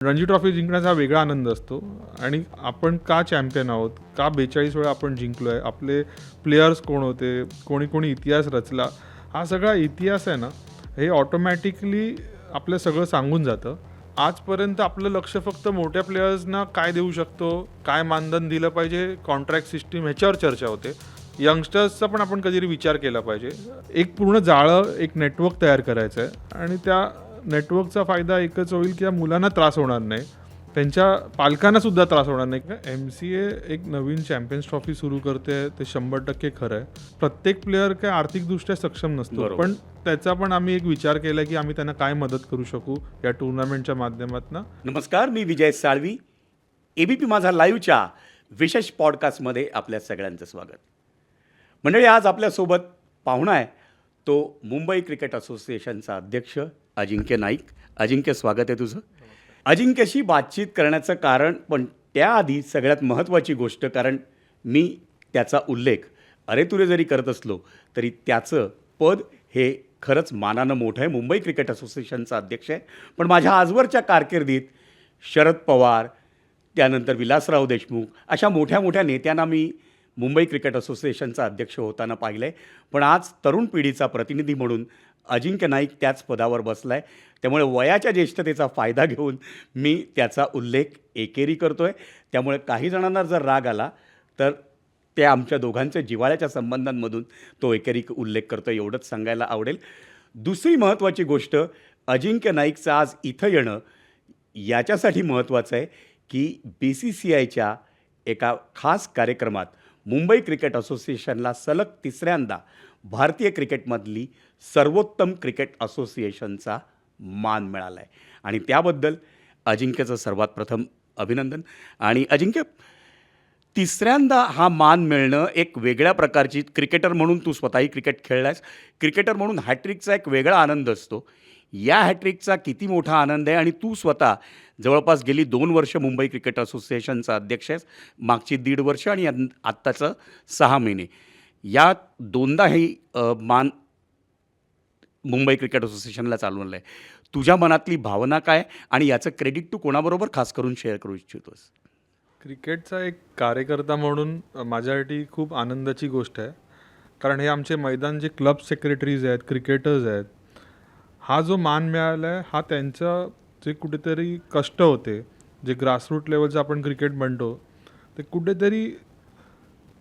Ranji trophy जिंकण्याचा हा वेगळा आनंद असतो आणि आपण का चॅम्पियन आहोत, का 42 वेळा आपण जिंकलो आहे, आपले प्लेयर्स कोण होते, कोणी कोणी इतिहास रचला, हा सगळा इतिहास आहे ना, हे ऑटोमॅटिकली आपलं सगळं सांगून जातं. आजपर्यंत आपलं लक्ष फक्त मोठ्या प्लेयर्सना काय देऊ शकतो, काय मानधन दिलं पाहिजे, कॉन्ट्रॅक्ट सिस्टीम ह्याच्यावर चर्चा होते. यंगस्टर्सचा पण आपण कधीतरी विचार केला पाहिजे. एक पूर्ण जाळं, एक नेटवर्क तयार करायचं आहे आणि त्या नेटवर्कचा फायदा एकच होईल की या मुलांना त्रास होणार नाही, त्यांच्या पालकांना सुद्धा त्रास होणार नाही. MCA एक नवीन चॅम्पियन्स ट्रॉफी सुरू करते, ते 100% खरं आहे. प्रत्येक प्लेअर काय आर्थिकदृष्ट्या सक्षम नसतो, पण त्याचा पण आम्ही एक विचार केला की आम्ही त्यांना काय मदत करू शकू या टुर्नामेंटच्या माध्यमातून. नमस्कार, मी विजय साळवी. ABP माझा लाईव्हच्या विशेष पॉडकास्टमध्ये आपल्या सगळ्यांचं स्वागत. मंडळी, आज आपल्यासोबत पाहुणा आहे तो मुंबई क्रिकेट असोसिएशनचा अध्यक्ष अजिंक्य नाईक. अजिंक्य, स्वागत आहे तुझं. अजिंक्यशी बातचीत करण्याचं कारण, पण त्याआधी सगळ्यात महत्त्वाची गोष्ट, कारण मी त्याचा उल्लेख अरे तुरे जरी करत असलो तरी त्याचं पद हे खरंच मानानं मोठं आहे. मुंबई क्रिकेट असोसिएशनचा अध्यक्ष आहे, पण माझ्या आजवरच्या कारकिर्दीत शरद पवार, त्यानंतर विलासराव देशमुख अशा मोठ्या मोठ्या नेत्यांना मी मुंबई क्रिकेट असोसिएशनचा अध्यक्ष होताना पाहिलं आहे. पण आज तरुण पिढीचा प्रतिनिधी म्हणून अजिंक्य नाईक त्याच पदावर बसला आहे. त्यामुळे वयाच्या ज्येष्ठतेचा फायदा घेऊन मी त्याचा उल्लेख एकेरी करतो आहे. त्यामुळे काही जणांना जर राग आला तर ते आमच्या दोघांच्या जिव्हाळ्याच्या संबंधांमधून तो एकेरी उल्लेख करतो, एवढंच सांगायला आवडेल. दुसरी महत्त्वाची गोष्ट, अजिंक्य नाईकचं आज इथं येणं याच्यासाठी महत्त्वाचं आहे की BCCIच्या एका खास कार्यक्रमात मुंबई क्रिकेट असोसिएशनला सलग तिसऱ्यांदा भारतीय क्रिकेटमधली सर्वोत्तम क्रिकेट असोसिएशनचा मान मिळाला आहे आणि त्याबद्दल अजिंक्यचं सर्वात प्रथम अभिनंदन. आणि अजिंक्य, तिसऱ्यांदा हा मान मिळणं एक वेगळ्या प्रकारची, क्रिकेटर म्हणून तू स्वतःही क्रिकेट खेळलायस, क्रिकेटर म्हणून हॅट्रिकचा एक वेगळा आनंद असतो. या हॅट्रिकचा किती मोठा आनंद आहे आणि तू स्वतः जवळपास गेली 2 वर्ष मुंबई क्रिकेट असोसिएशनचा अध्यक्ष आहेस, मागची 1.5 वर्ष आणि आत्ताचं 6 महिने. या दोनदा ही मान मुंबई क्रिकेट असोसिएशनला चालवलं आहे. तुझ्या मनातली भावना काय आणि याचं क्रेडिट तू कोणाबरोबर खास करून शेअर करू इच्छितोस? क्रिकेटचा एक कार्यकर्ता म्हणून माझ्यासाठी खूप आनंदाची गोष्ट आहे, कारण हे आमचे मैदान जे क्लब सेक्रेटरीज आहेत, क्रिकेटर्स आहेत, हा जो मान मिळाला आहे हा त्यांचं जे कुठेतरी कष्ट होते, जे ग्रासरूट लेवलचं आपण क्रिकेट म्हणतो, ते कुठेतरी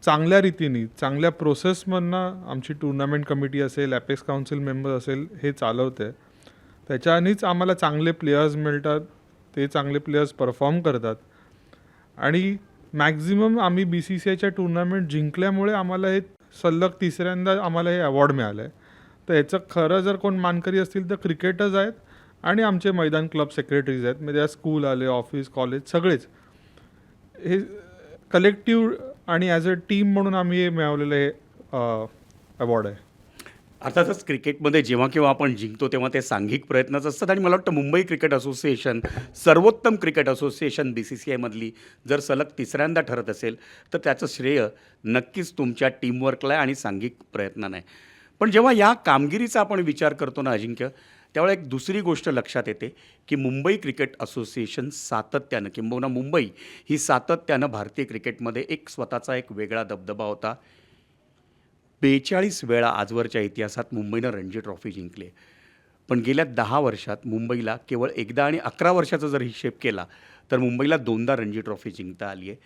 चांगल्या रीतीने, चांगल्या प्रोसेसमधनं आमची टुर्नामेंट कमिटी असेल, ॲपेक्स काउन्सिल मेंबर असेल, हे चालवते. त्याच्यानेच आम्हाला चांगले प्लेयर्स मिळतात, ते चांगले प्लेयर्स परफॉर्म करतात आणि मॅक्झिमम आम्ही BCCIच्या टुर्नामेंट जिंकल्यामुळे आम्हाला हे सलग तिसऱ्यांदा आम्हाला हे अवॉर्ड मिळालं आहे. तर याचं खरं जर कोण मानकरी असतील तर क्रिकेटर्स आहेत आणि आमचे मैदान क्लब सेक्रेटरीज आहेत. म्हणजे स्कूल आले, ऑफिस, कॉलेज, सगळेच हे कलेक्टिव्ह आणि ॲज अ टीम म्हणून आम्ही हे मिळवलेलं हे अवॉर्ड आहे. अर्थातच क्रिकेटमध्ये जेव्हा केव्हा आपण जिंकतो तेव्हा ते सांघिक प्रयत्नच असतात आणि मला वाटतं मुंबई क्रिकेट असोसिएशन सर्वोत्तम क्रिकेट असोसिएशन BCCIमधली जर सलग तिसऱ्यांदा ठरत असेल तर त्याचं श्रेय नक्कीच तुमच्या टीमवर्कला आहे आणि सांघिक प्रयत्नांना आहे. पण जेव्हा या कामगिरीचा आपण विचार करतो ना अजिंक्य, त्यावेळेला एक दुसरी गोष्ट लक्षात येते की मुंबई क्रिकेट असोसिएशन सातत्यानं, किंबहुना मुंबई ही सातत्यानं भारतीय क्रिकेटमध्ये एक स्वतःचा एक वेगळा दबदबा होता. 42 वेळा आजवरच्या इतिहासात मुंबईनं रणजी ट्रॉफी जिंकली. पण गेल्या 10 वर्षात मुंबईला केवळ एकदा, आणि 11 वर्षाचा जर हिशेब केला तर मुंबईला 2दा रणजी ट्रॉफी जिंकता आली आहे.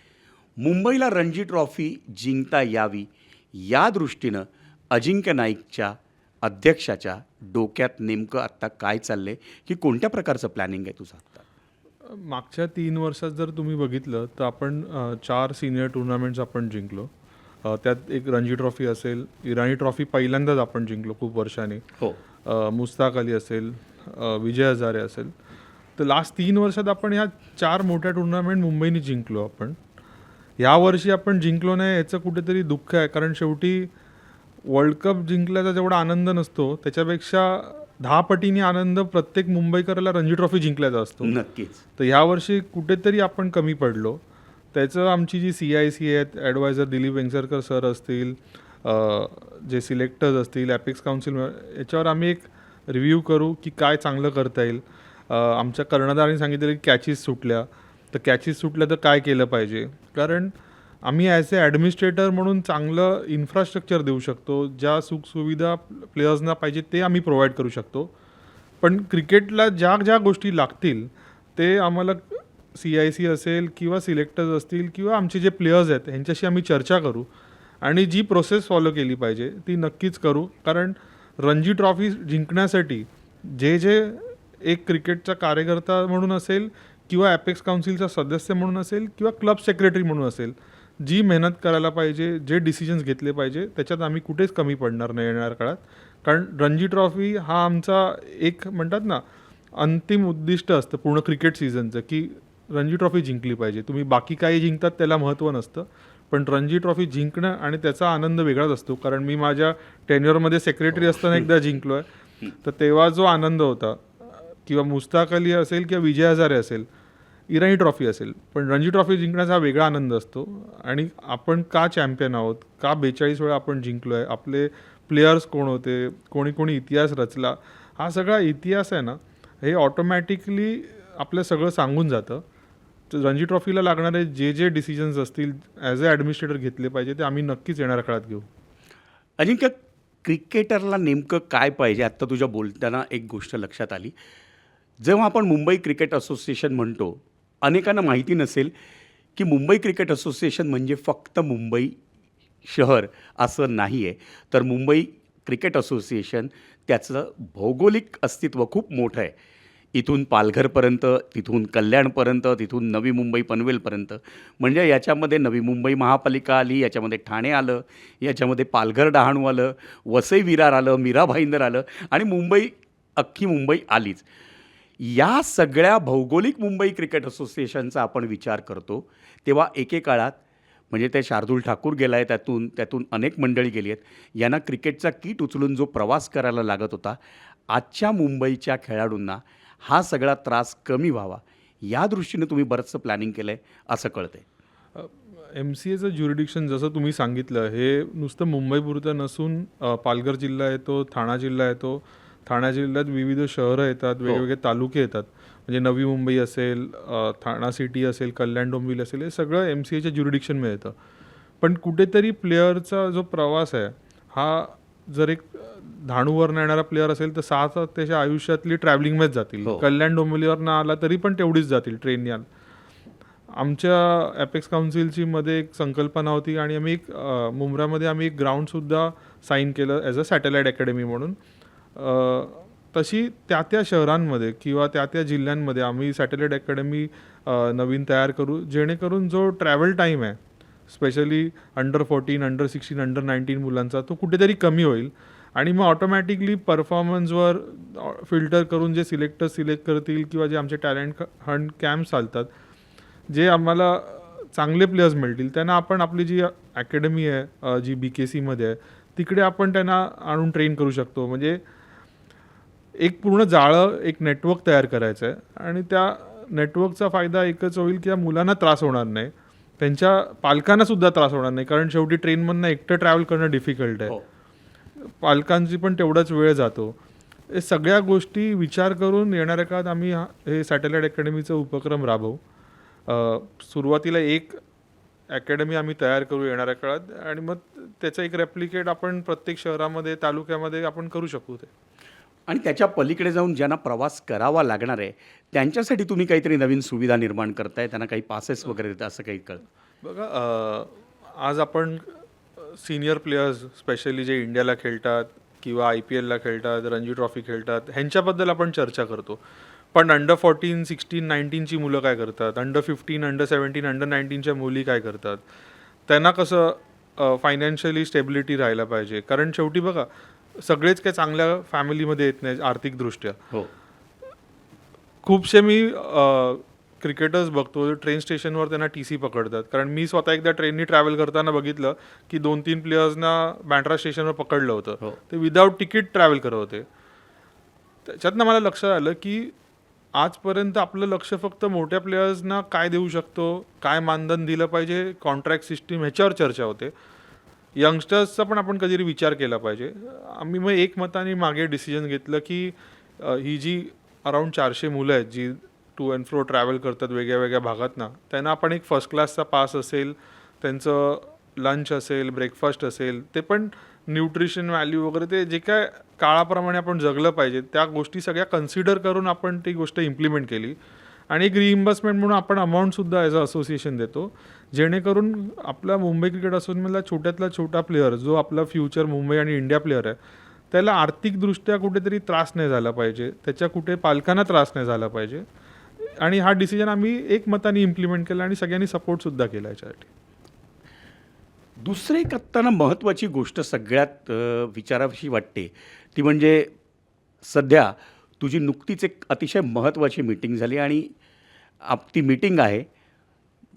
मुंबईला रणजी ट्रॉफी जिंकता यावी या दृष्टीनं अजिंक्य नाईकच्या अध्यक्षाच्या डोक्यात नेमकं आत्ता काय चाललं आहे, की कोणत्या प्रकारचं प्लॅनिंग आहे तुझं आत्ता? मागच्या 3 वर्षात जर तुम्ही बघितलं तर आपण 4 सिनियर टुर्नामेंट्स आपण जिंकलो. त्यात एक रणजी ट्रॉफी असेल, इराणी ट्रॉफी पहिल्यांदाच आपण जिंकलो खूप वर्षांनी. मुस्ताक अली असेल, विजय हजारे असेल. तर लास्ट 3 वर्षात आपण ह्या 4 मोठ्या टुर्नामेंट मुंबईने जिंकलो. आपण यावर्षी आपण जिंकलो नाही याचं कुठेतरी दुःख आहे, कारण शेवटी वर्ल्ड कप जिंकल्याचा जेवढा आनंद नसतो त्याच्यापेक्षा 10 पटीने आनंद प्रत्येक मुंबईकरला रणजी ट्रॉफी जिंकल्याचा असतो. नक्कीच. तर यावर्षी कुठेतरी आपण कमी पडलो. त्याचं आमची जी CIC आहेत, ॲडवायझर दिलीप वेंगसरकर सर असतील, जे सिलेक्टर्स असतील, ॲपेक्स काउन्सिल, याच्यावर आम्ही एक रिव्ह्यू करू की काय चांगलं करता येईल. आमच्या कर्णधारांनी सांगितलेलं की कॅचेस सुटल्या, तर कॅचेस सुटल्या तर काय केलं पाहिजे. कारण आम्ही ॲज ए ॲडमिनिस्ट्रेटर म्हणून चांगलं इन्फ्रास्ट्रक्चर देऊ शकतो, ज्या सुखसुविधा प्लेयर्सना पाहिजे ते आम्ही प्रोव्हाइड करू शकतो. पण क्रिकेटला ज्या ज्या गोष्टी लागतील ते आम्हाला CIC असेल किंवा सिलेक्टर्स असतील किंवा आमचे जे प्लेयर्स आहेत ह्यांच्याशी आम्ही चर्चा करू आणि जी प्रोसेस फॉलो केली पाहिजे ती नक्कीच करू. कारण रणजी ट्रॉफी जिंकण्यासाठी जे जे एक क्रिकेटचा कार्यकर्ता म्हणून असेल किंवा ॲपेक्स काउन्सिलचा सदस्य म्हणून असेल किंवा क्लब सेक्रेटरी म्हणून असेल, जी मेहनत करायला पाहिजे, जे डिसिजन्स घेतले पाहिजे, त्याच्यात आम्ही कुठेच कमी पडणार नाही येणाऱ्या काळात. कारण रणजी ट्रॉफी हा आमचा एक म्हणतात ना अंतिम उद्दिष्ट असतं पूर्ण क्रिकेट सीझनचं, की रणजी ट्रॉफी जिंकली पाहिजे. तुम्ही बाकी काही जिंकतात त्याला महत्त्व नसतं, पण रणजी ट्रॉफी जिंकणं आणि त्याचा आनंद वेगळाच असतो. कारण मी माझ्या टेन्युअरमध्ये सेक्रेटरी असताना एकदा जिंकलो आहे, तर तेव्हा जो आनंद होता, किंवा मुस्ताक अली असेल किंवा विजय हजारे असेल, इराणी ट्रॉफी असेल, पण रणजी ट्रॉफी जिंकण्याचा हा वेगळा आनंद असतो. आणि आपण का चॅम्पियन आहोत, का 42 वेळा आपण जिंकलो आहे, आपले प्लेयर्स कोण होते, कोणी कोणी इतिहास रचला, हा सगळा इतिहास आहे ना, हे ऑटोमॅटिकली आपलं सगळं सांगून जातं. तर रणजी ट्रॉफीला लागणारे जे जे डिसिजन्स असतील ॲज अ ॲडमिनिस्ट्रेटर घेतले पाहिजे ते आम्ही नक्कीच येणाऱ्या काळात घेऊ. अजिंक्य, क्रिकेटरला नेमकं काय पाहिजे? आत्ता तुझ्या बोलताना एक गोष्ट लक्षात आली. जेव्हा आपण मुंबई क्रिकेट असोसिएशन म्हणतो, अनेकांना माहिती नसेल की मुंबई क्रिकेट असोसिएशन म्हणजे फक्त मुंबई शहर असं नाही आहे. तर मुंबई क्रिकेट असोसिएशन त्याचं भौगोलिक अस्तित्व खूप मोठं आहे. इथून पालघरपर्यंत, तिथून कल्याणपर्यंत, तिथून नवी मुंबई पनवेलपर्यंत. म्हणजे याच्यामध्ये नवी मुंबई महापालिका आली, याच्यामध्ये ठाणे आलं, याच्यामध्ये पालघर डहाणू आलं, वसई विरार आलं, मीरा भाईंदर आलं आणि मुंबई, अख्खी मुंबई आलीच. या सगळ्या भौगोलिक मुंबई क्रिकेट असोसिएशनचा आपण विचार करतो तेव्हा एकेकाळात म्हणजे ते शार्दूल ठाकूर गेला आहे, त्यातून अनेक मंडळी गेली आहेत. यांना क्रिकेटचा किट उचलून जो प्रवास करायला लागत होता, आजच्या मुंबईच्या खेळाडूंना हा सगळा त्रास कमी व्हावा या दृष्टीने तुम्ही बरंचसं प्लॅनिंग केलं आहे असं कळतंय. MCAचं ज्युरिडिक्शन जसं तुम्ही सांगितलं हे नुसतं मुंबईपुरतं नसून पालघर जिल्हा येतो, ठाणा जिल्हा येतो, ठाणा जिल्ह्यात विविध शहरं येतात, वेगवेगळे तालुके येतात. म्हणजे नवी मुंबई असेल, ठाणा सिटी असेल, कल्याण डोंबिवली असेल, हे सगळं MCAच्या ज्युरिडिक्शनमध्ये येतं. पण कुठेतरी प्लेअरचा जो प्रवास आहे हा जर एक डहाणूवरनं येणारा प्लेअर असेल तर 6 तास त्याच्या आयुष्यातली ट्रॅव्हलिंगमध्येच जातील. हो. कल्याण डोंबिवलीवरनं आला तरी पण तेवढीच जातील ट्रेनने आला. आमच्या ॲपेक्स काउन्सिलची मध्ये एक संकल्पना होती आणि आम्ही एक मुंब्रामध्ये आम्ही एक ग्राउंडसुद्धा साईन केलं ॲज अ सॅटेलाईट अकॅडमी म्हणून. तशी त्या शहरांमध्ये किंवा त्या जिल्ह्यांमध्ये आम्ही सॅटेलाईट अकॅडमी नवीन तयार करू, जेणेकरून जो ट्रॅव्हल टाईम आहे स्पेशली अंडर 14, अंडर 16, अंडर 19 मुलांचा तो कुठेतरी कमी होईल. आणि मग ऑटोमॅटिकली परफॉर्मन्सवर फिल्टर करून जे सिलेक्टर्स सिलेक्ट करतील किंवा जे आमचे टॅलेंट हंट कॅम्प चालतात, जे आम्हाला चांगले प्लेयर्स मिळतील त्यांना आपण आपली जी अकॅडमी आहे जी BKCमध्ये आहे तिकडे आपण त्यांना आणून ट्रेन करू शकतो. म्हणजे एक पूर्ण जाळं, एक नेटवर्क तयार करायचं आहे आणि त्या नेटवर्कचा फायदा एकच होईल की या मुलांना त्रास होणार नाही, त्यांच्या पालकांना सुद्धा त्रास होणार नाही. कारण शेवटी ट्रेनमधनं एकटं ट्रॅव्हल करणं डिफिकल्ट आहे, पालकांची पण तेवढाच वेळ जातो. हे सगळ्या गोष्टी विचार करून येणाऱ्या काळात आम्ही हे सॅटेलाईट अकॅडमीचा उपक्रम राबवू. सुरुवातीला एक अकॅडमी आम्ही तयार करू येणाऱ्या काळात आणि मग त्याचा एक रेप्लिकेट आपण प्रत्येक शहरामध्ये, तालुक्यामध्ये आपण करू शकू. ते आणि त्याच्या पलीकडे जाऊन ज्यांना प्रवास करावा लागणार आहे त्यांच्यासाठी तुम्ही काहीतरी नवीन सुविधा निर्माण करताय, त्यांना काही पासेस वगैरे देता असं काही कळतं? बघा, आज आपण सिनियर प्लेयर्स स्पेशली जे इंडियाला खेळतात किंवा IPLला खेळतात, रणजी ट्रॉफी खेळतात, ह्यांच्याबद्दल आपण चर्चा करतो. पण अंडर 14, 16, 19ची मुलं काय करतात, अंडर 15, अंडर 17, अंडर 19च्या मुली काय करतात, त्यांना कसं फायनान्शियली स्टेबिलिटी राहायला पाहिजे. कारण शेवटी बघा सगळेच काही चांगल्या फॅमिलीमध्ये येत नाही आर्थिकदृष्ट्या. हो. खूपसे मी क्रिकेटर्स बघतो ट्रेन स्टेशनवर त्यांना TC पकडतात. कारण मी स्वतः एकदा ट्रेननी ट्रॅव्हल करताना बघितलं की 2-3 प्लेयर्सना बँड्रा स्टेशनवर पकडलं होतं. ते विदाऊट तिकीट ट्रॅव्हल करत होते. त्याच्यातनं मला लक्षात आलं की आजपर्यंत आपलं लक्ष फक्त मोठ्या प्लेयर्सना काय देऊ शकतो, काय मानधन दिलं पाहिजे, कॉन्ट्रॅक्ट सिस्टीम ह्याच्यावर चर्चा होते. यंगस्टर्सचा पण आपण कधीतरी विचार केला पाहिजे. आम्ही मग एकमताने मागे डिसिजन घेतलं की ही जी अराऊंड 400 मुलं आहेत जी टू अँड फ्रो ट्रॅव्हल करतात वेगळ्या वेगळ्या भागातनं. त्यांना आपण एक फर्स्ट क्लासचा पास असेल, त्यांचं लंच असेल, ब्रेकफास्ट असेल, ते पण न्यूट्रिशन व्हॅल्यू वगैरे ते जे काय काळाप्रमाणे आपण जगलं पाहिजे त्या गोष्टी सगळ्या कन्सिडर करून आपण ती गोष्ट इम्प्लिमेंट केली. आणि एक रिइम्बर्समेंट म्हणून आपण अमाऊंटसुद्धा ॲज अ असोसिएशन देतो, जेणेकरून आपला मुंबई क्रिकेट असोसिएशनमधला छोट्यातला छोटा प्लेअर जो आपला फ्युचर मुंबई आणि इंडिया प्लेअर आहे, त्याला आर्थिकदृष्ट्या कुठेतरी त्रास नाही झाला पाहिजे, त्याच्या कुठे पालकांना त्रास नाही झाला पाहिजे. आणि हा डिसिजन आम्ही एकमताने इम्प्लिमेंट केला आणि सगळ्यांनी सपोर्टसुद्धा केला याच्यासाठी. दुसरी एक आत्ताना महत्त्वाची गोष्ट सगळ्यात विचाराविषयी वाटते ती म्हणजे सध्या तुझी नुकतीच एक अतिशय महत्त्वाची मीटिंग झाली आणि ती मीटिंग आहे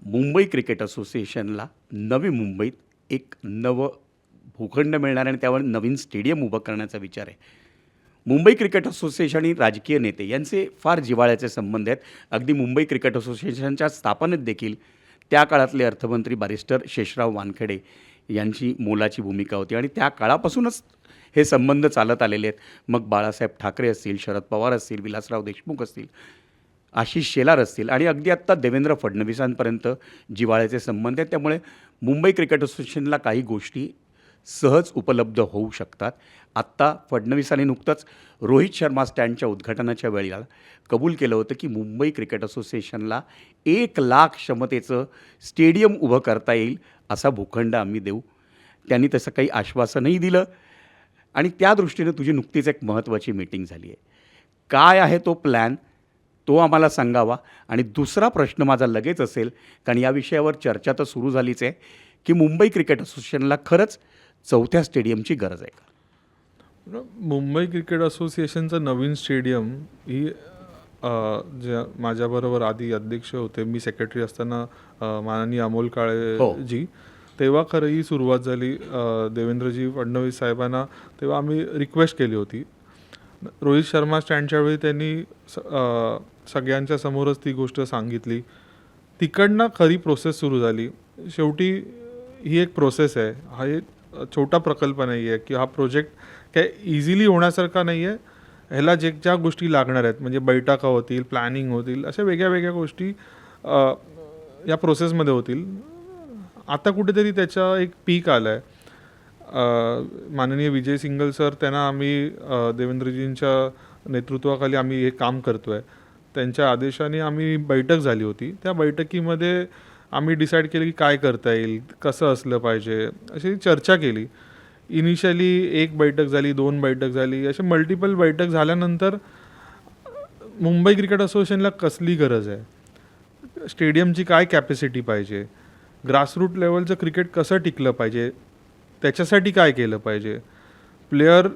मुंबई क्रिकेट असोसिएशनला नवी मुंबईत एक नवं भूखंड मिळणार आणि त्यावर नवीन स्टेडियम उभं करण्याचा विचार आहे. मुंबई क्रिकेट असोसिएशन आणि राजकीय नेते यांचे फार जिव्हाळ्याचे संबंध आहेत. अगदी मुंबई क्रिकेट असोसिएशनच्या स्थापनेत देखील त्या काळातले अर्थमंत्री बॅरिस्टर शेषराव वानखेडे यांची मोलाची भूमिका होती आणि त्या काळापासूनच हे संबंध चालत आलेले आहेत. मग बाळासाहेब ठाकरे असतील, शरद पवार असतील, विलासराव देशमुख असतील, आशिष शेलार असतील आणि अगदी आत्ता देवेंद्र फडणवीसांपर्यंत जिव्हाळ्याचे संबंध आहेत. त्यामुळे मुंबई क्रिकेट असोसिएशनला काही गोष्टी सहज उपलब्ध होऊ शकतात. आत्ता फडणवीसांनी नुकतंच रोहित शर्मा स्टँडच्या उद्घाटनाच्या वेळेला कबूल केलं होतं की मुंबई क्रिकेट असोसिएशनला 1,00,000 क्षमतेचं स्टेडियम उभं करता येईल असा भूखंड आम्ही देऊ. त्यांनी तसं काही आश्वासनही दिलं आणि त्या दृष्टीनं तुझी नुकतीच एक महत्त्वाची मीटिंग झाली आहे. काय आहे तो प्लॅन, तो आम्हाला सांगावा. आणि दुसरा प्रश्न माझा लगेच असेल, कारण या विषयावर चर्चा तर सुरू झालीच आहे, की मुंबई क्रिकेट असोसिएशनला खरंच 4थ्या स्टेडियमची गरज आहे का? मुंबई क्रिकेट असोसिएशनचं नवीन स्टेडियम ही जे माझ्याबरोबर आधी अध्यक्ष होते, मी सेक्रेटरी असताना माननीय अमोल काळेजी, तेव्हा खरं ही सुरुवात झाली. देवेंद्रजी फडणवीस साहेबांना तेव्हा आम्ही रिक्वेस्ट केली होती. रोहित शर्मा स्टँडच्या वेळी त्यांनी सगळ्यांच्या समोरच ती गोष्ट सांगितली. तिकडनं खरी प्रोसेस सुरू झाली. शेवटी ही एक प्रोसेस आहे, हा एक छोटा प्रकल्प नाही आहे की हा प्रोजेक्ट काय इझिली होण्यासारखा नाही आहे. ह्याला ज्या गोष्टी लागणार आहेत म्हणजे बैठका होतील, प्लॅनिंग होतील, अशा वेगळ्या वेगळ्या गोष्टी या प्रोसेसमध्ये होतील. आता कुठेतरी त्याचा एक पीक आला आहे. माननीय विजय सिंगल सर, त्यांना आम्ही देवेंद्रजींच्या नेतृत्वाखाली आम्ही हे काम करतो आहे. त्यांच्या आदेशाने आम्ही बैठक झाली होती. त्या बैठकीमध्ये आम्ही डिसाईड केलं की काय करता येईल, कसं असलं पाहिजे, अशी चर्चा केली. इनिशियली 1 बैठक झाली, 2 बैठक झाली, असे मल्टिपल बैठक झाल्यानंतर मुंबई क्रिकेट असोसिएशनला कसली गरज आहे, स्टेडियमची काय कॅपॅसिटी पाहिजे, ग्रासरूट लेवलचं क्रिकेट कसं टिकलं पाहिजे, त्याच्यासाठी काय केलं पाहिजे, प्लेयर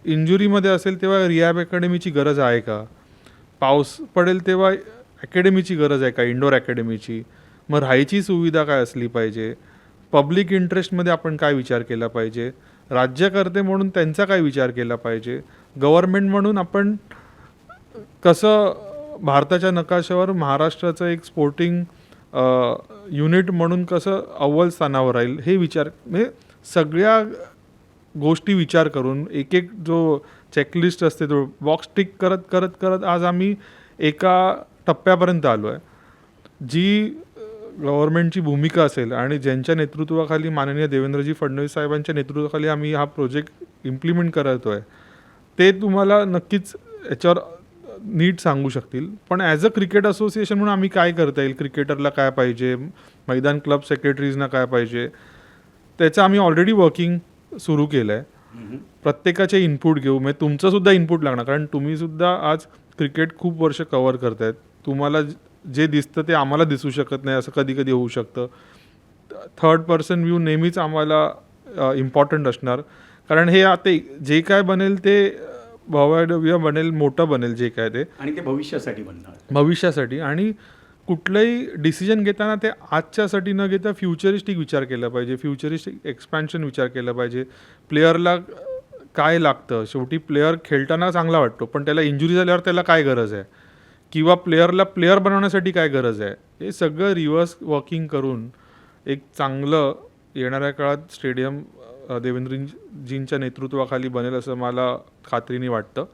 इंजुरीमध्ये असेल तेव्हा रिहॅब अकॅडमीची गरज आहे का, पाऊस पडेल तेव्हा अकॅडमीची गरज आहे का, इंडोर अकॅडमीची, मग राहायची सुविधा काय असली पाहिजे, पब्लिक इंटरेस्टमध्ये आपण काय विचार केला पाहिजे, राज्यकर्ते म्हणून त्यांचा काय विचार केला पाहिजे, गव्हर्नमेंट म्हणून आपण कसं भारताच्या नकाशावर महाराष्ट्राचं एक स्पोर्टिंग युनिट म्हणून कसं अव्वल स्थानावर राहील, हे विचार म्हणजे सगळ्या गोष्टी विचार करून एक एक जो चेकलिस्ट असते तो बॉक्स टिक करत करत करत आज आम्ही एका टप्प्यापर्यंत आलो आहे. जी गव्हर्नमेंटची भूमिका असेल आणि ज्यांच्या नेतृत्वाखाली माननीय देवेंद्रजी फडणवीस साहेबांच्या नेतृत्वाखाली आम्ही हा प्रोजेक्ट इम्प्लिमेंट करतो आहे, ते तुम्हाला नक्कीच याच्यावर नीट सांगू शकतील. पण ॲज अ क्रिकेट असोसिएशन म्हणून आम्ही काय करता येईल, क्रिकेटरला काय पाहिजे, मैदान क्लब सेक्रेटरीजना काय पाहिजे, त्याचं आम्ही ऑलरेडी वर्किंग सुरू केलं आहे. प्रत्येकाचे इनपुट घेऊ, म्हणजे तुमचंसुद्धा इनपुट लागणार, कारण तुम्हीसुद्धा आज क्रिकेट खूप वर्ष कव्हर करतायत. तुम्हाला जे दिसतं ते आम्हाला दिसू शकत नाही, असं कधी कधी होऊ शकतं. थर्ड पर्सन व्ह्यू नेहमीच आम्हाला इम्पॉर्टंट असणार, कारण हे आता जे काय बनेल ते भव्य बनेल, मोठं बनेल जे काय ते, आणि ते भविष्यासाठी बनणार, भविष्यासाठी. आणि कुठलंही डिसिजन घेताना ते आजच्यासाठी न घेता फ्युचरिस्टिक विचार केला पाहिजे, फ्युचरिस्टिक एक्सपॅन्शन विचार केला पाहिजे. प्लेअरला काय लागतं, शेवटी प्लेअर खेळताना चांगला वाटतो, पण त्याला इंजुरी झाल्यावर त्याला काय गरज आहे, किंवा प्लेअरला प्लेअर बनवण्यासाठी काय गरज आहे, हे सगळं रिव्हर्स वर्किंग करून एक चांगलं येणाऱ्या काळात स्टेडियम देवेंद्रजींच्या नेतृत्वाखाली बनेल असं मला खात्रीने वाटतं.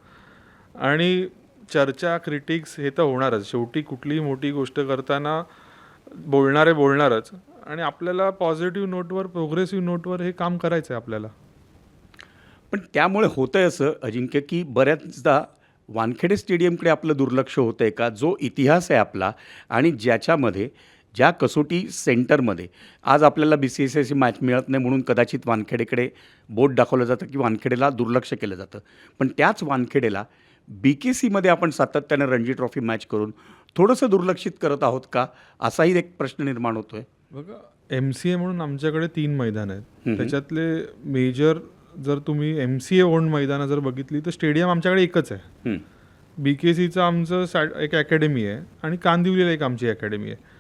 आणि चर्चा क्रिटिक्स हे तर होणारच. शेवटी कुठलीही मोठी गोष्ट करताना बोलणारे बोलणारच आणि आपल्याला पॉझिटिव्ह नोटवर प्रोग्रेसिव्ह नोटवर हे काम करायचं आहे आपल्याला. पण त्यामुळे होतंय असं अजिंक्य, की बऱ्याचदा वानखेडे स्टेडियमकडे आपलं दुर्लक्ष होतंय का? जो इतिहास आहे आपला आणि ज्याच्यामध्ये ज्या कसोटी सेंटरमध्ये आज आपल्याला BCCIची मॅच मिळत नाही म्हणून कदाचित वानखेडेकडे बोट दाखवलं जातं की वानखेडेला दुर्लक्ष केलं जातं. पण त्याच वानखेडेला BKCमध्ये आपण सातत्यानं रणजी ट्रॉफी मॅच करून थोडंसं दुर्लक्षित करत आहोत का? असाही एक प्रश्न निर्माण होतोय. बघा, MCA म्हणून आमच्याकडे 3 मैदान आहेत. हम्म. त्याच्यातले मेजर जर तुम्ही MCA ओन्ड मैदानं जर बघितली तर स्टेडियम आमच्याकडे एकच आहे. हं. BKCचं आमचं एक अकॅडमी आहे आणि कांदिवलीला एक आमची अकॅडमी आहे.